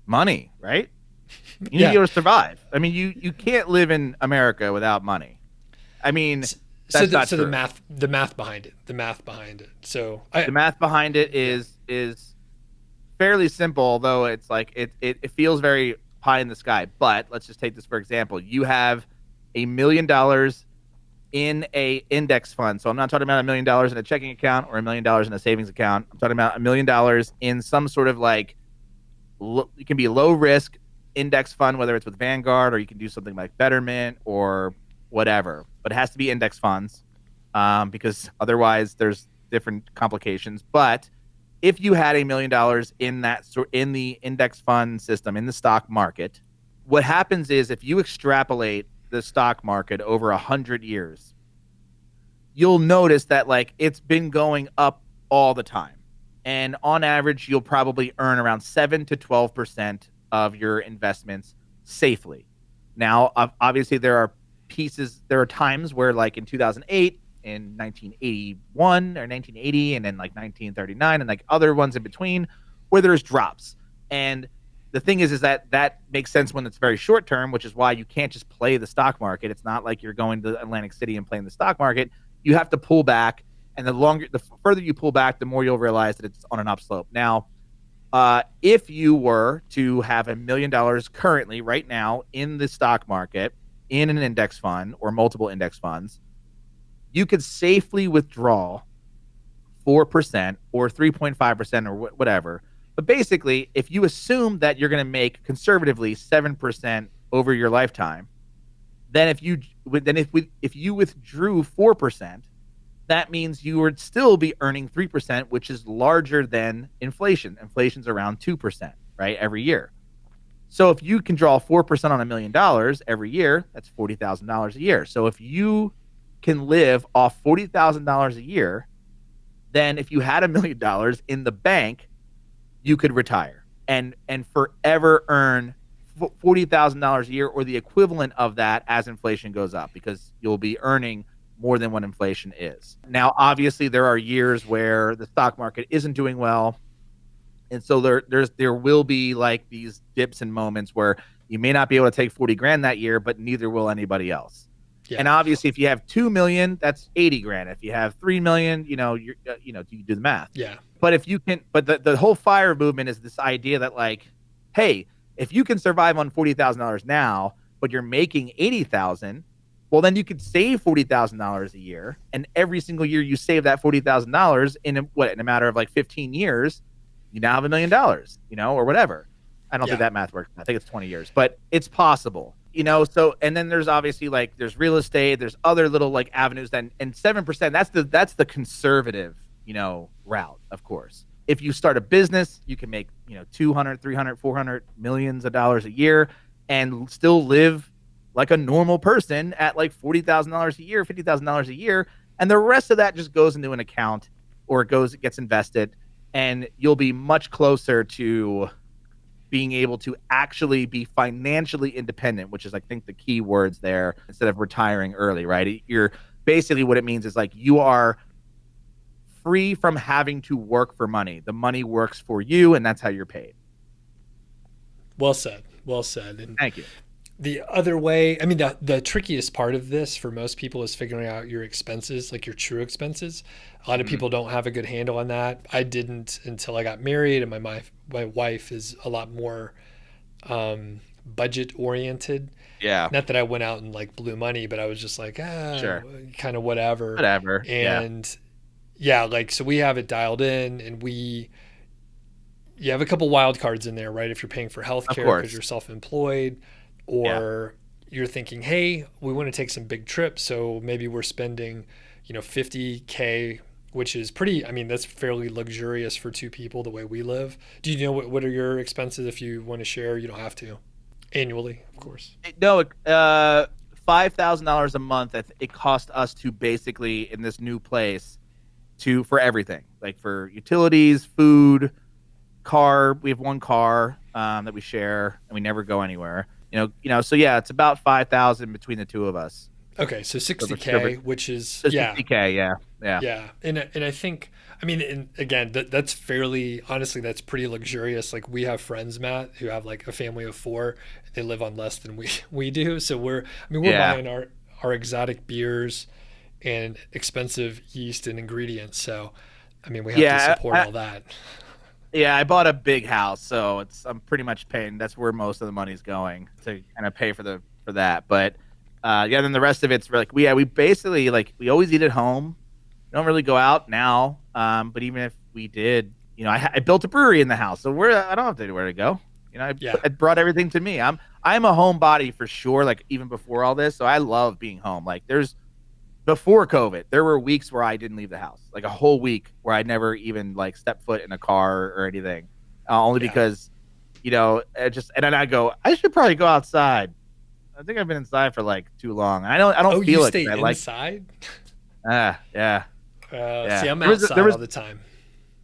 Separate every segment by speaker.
Speaker 1: Money, right? You need to
Speaker 2: Yeah.
Speaker 1: be able to survive. I mean, you can't live in America without money. I mean,
Speaker 2: So
Speaker 1: that's
Speaker 2: the
Speaker 1: not
Speaker 2: so the
Speaker 1: true.
Speaker 2: math the math behind it. So
Speaker 1: The math behind it
Speaker 2: yeah.
Speaker 1: is fairly simple, although it's like it feels very pie in the sky. But let's just take this for example. You have $1 million in a index fund. So I'm not talking about $1 million in a checking account or $1 million in a savings account. I'm talking about $1 million in some sort of like it can be low risk index fund, whether it's with Vanguard or you can do something like Betterment or whatever. But it has to be index funds because otherwise there's different complications. But if you had $1 million in in the index fund system in the stock market, what happens is if you extrapolate the stock market over 100 years, you'll notice that like it's been going up all the time. And on average, you'll probably earn around 7 to 12% of your investments safely. Now, obviously, there are times where, like in 2008, in 1981 or 1980, and then like 1939, and like other ones in between, where there's drops. And the thing is that makes sense when it's very short term, which is why you can't just play the stock market. It's not like you're going to Atlantic City and playing the stock market. You have to pull back, and the further you pull back, the more you'll realize that it's on an upslope. Now, if you were to have $1 million currently, right now, in the stock market, in an index fund or multiple index funds, you could safely withdraw 4% or 3.5% or whatever. But basically, if you assume that you're going to make conservatively 7% over your lifetime, then if you withdrew 4%, that means you would still be earning 3%, which is larger than inflation. Inflation's around 2%, right? Every year. So if you can draw 4% on $1 million every year, that's $40,000 a year. So if you can live off $40,000 a year, then if you had $1 million in the bank, you could retire and forever earn $40,000 a year or the equivalent of that as inflation goes up because you'll be earning more than what inflation is. Now, obviously, there are years where the stock market isn't doing well, and so there will be like these dips and moments where you may not be able to take 40 grand that year, but neither will anybody else.
Speaker 2: Yeah.
Speaker 1: And obviously, if you have 2 million, that's 80 grand. If you have 3 million, you do the math.
Speaker 2: Yeah.
Speaker 1: But if you can, but the whole fire movement is this idea that like, hey, if you can survive on $40,000 now, but you're making 80,000, well, then you could save $40,000 a year, and every single year you save that $40,000 in a matter of like 15 years, you now have $1 million, or whatever. I don't think
Speaker 2: Yeah.
Speaker 1: that math works. I think it's 20 years, but it's possible. So and then there's obviously like there's real estate, there's other little like avenues then, and 7%, that's the conservative, route, of course. If you start a business, you can make, 200, 300, 400 millions of dollars a year and still live like a normal person at like $40,000 a year, $50,000 a year, and the rest of that just goes into an account or it gets invested, and you'll be much closer to being able to actually be financially independent, which is, I think, the key words there, instead of retiring early, right? You're basically, what it means is like you are free from having to work for money. The money works for you, and that's how you're paid.
Speaker 2: Well said. Well said. And
Speaker 1: Thank you.
Speaker 2: the other way, I mean, the trickiest part of this for most people is figuring out your expenses, like your true expenses. A lot of
Speaker 1: Mm-hmm.
Speaker 2: people don't have a good handle on that. I didn't until I got married, and my wife is a lot more budget oriented.
Speaker 1: Yeah,
Speaker 2: Not that I went out and like blew money, but I was just like,
Speaker 1: sure.
Speaker 2: kind of whatever.
Speaker 1: Whatever. Yeah,
Speaker 2: And yeah, like so we have it dialed in, and you have a couple wild cards in there, right? If you're paying for
Speaker 1: of
Speaker 2: healthcare because
Speaker 1: course.
Speaker 2: you're self-employed,
Speaker 1: Yeah,
Speaker 2: or you're thinking, hey, we want to take some big trips, so maybe we're spending, 50K, which is pretty. I mean, that's fairly luxurious for two people the way we live. Do you know what are your expenses? If you want to share, you don't have to. Annually, of course.
Speaker 1: no, $5,000 a month. It cost us to basically in this new place for everything, like for utilities, food, car. We have one car that we share, and we never go anywhere. So yeah, it's about 5,000 between the two of us.
Speaker 2: Okay, so
Speaker 1: So
Speaker 2: 60K, which is
Speaker 1: so
Speaker 2: yeah,
Speaker 1: 60K, yeah, yeah,
Speaker 2: yeah, and I think, I mean, and again, that's fairly honestly, that's pretty luxurious. Like we have friends, Matt, who have like a family of four. They live on less than we do. So I mean, we're
Speaker 1: yeah,
Speaker 2: buying our exotic beers and expensive yeast and ingredients. So, I mean, we have to
Speaker 1: yeah.
Speaker 2: support all that.
Speaker 1: Yeah, I bought a big house, so I'm pretty much paying. That's where most of the money's going to kind of pay for that. But yeah, then the rest of it's like we basically like we always eat at home. We don't really go out now. But even if we did, I built a brewery in the house, so I don't have to anywhere to go.
Speaker 2: Yeah,
Speaker 1: I brought everything to me. I'm a homebody for sure. Like even before all this, so I love being home. Like there's before COVID, there were weeks where I didn't leave the house, like a whole week where I never even like stepped foot in a car or anything, only
Speaker 2: yeah.
Speaker 1: because, and then I go, I should probably go outside. I think I've been inside for like too long. I don't
Speaker 2: Oh, you
Speaker 1: feel it because
Speaker 2: stay
Speaker 1: I like,
Speaker 2: inside?
Speaker 1: yeah,
Speaker 2: See,
Speaker 1: yeah.
Speaker 2: I'm
Speaker 1: There
Speaker 2: outside
Speaker 1: was,
Speaker 2: all the time.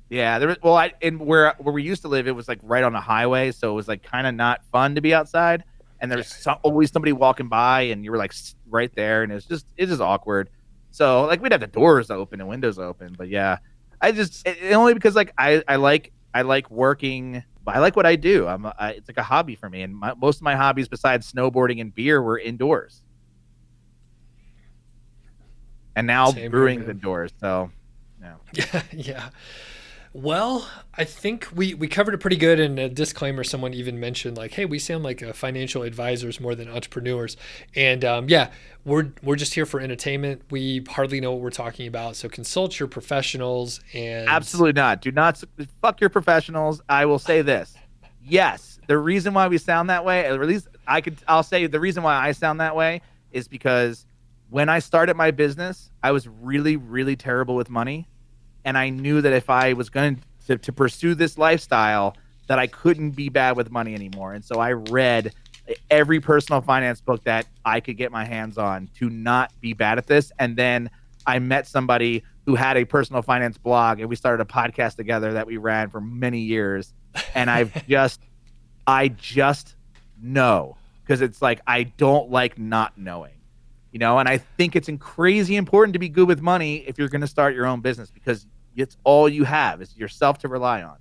Speaker 1: yeah, there was. Well, I and where we used to live, it was like right on a highway, so it was like kind of not fun to be outside. And there
Speaker 2: Yeah,
Speaker 1: was always somebody walking by, and you were like right there, and it's just awkward. So like we'd have the doors open and windows open, but yeah, only because like I like working. I like what I do. It's like a hobby for me, and most of my hobbies besides snowboarding and beer were indoors, and now
Speaker 2: same here,
Speaker 1: brewing's
Speaker 2: man.
Speaker 1: indoors. So yeah.
Speaker 2: Yeah, yeah. Well, I think we covered it pretty good. And a disclaimer, someone even mentioned like, "Hey, we sound like financial advisors more than entrepreneurs." And yeah, we're just here for entertainment. We hardly know what we're talking about, so consult your professionals. And
Speaker 1: Absolutely not. Do not fuck your professionals. I will say this. Yes, the reason why we sound that way, or at least I'll say the reason why I sound that way is because when I started my business, I was really, really terrible with money. And I knew that if I was going to pursue this lifestyle, that I couldn't be bad with money anymore. And so I read every personal finance book that I could get my hands on to not be bad at this. And then I met somebody who had a personal finance blog, and we started a podcast together that we ran for many years. And I just know, because it's like I don't like not knowing. And I think it's crazy important to be good with money if you're going to start your own business, because it's all you have is yourself to rely on.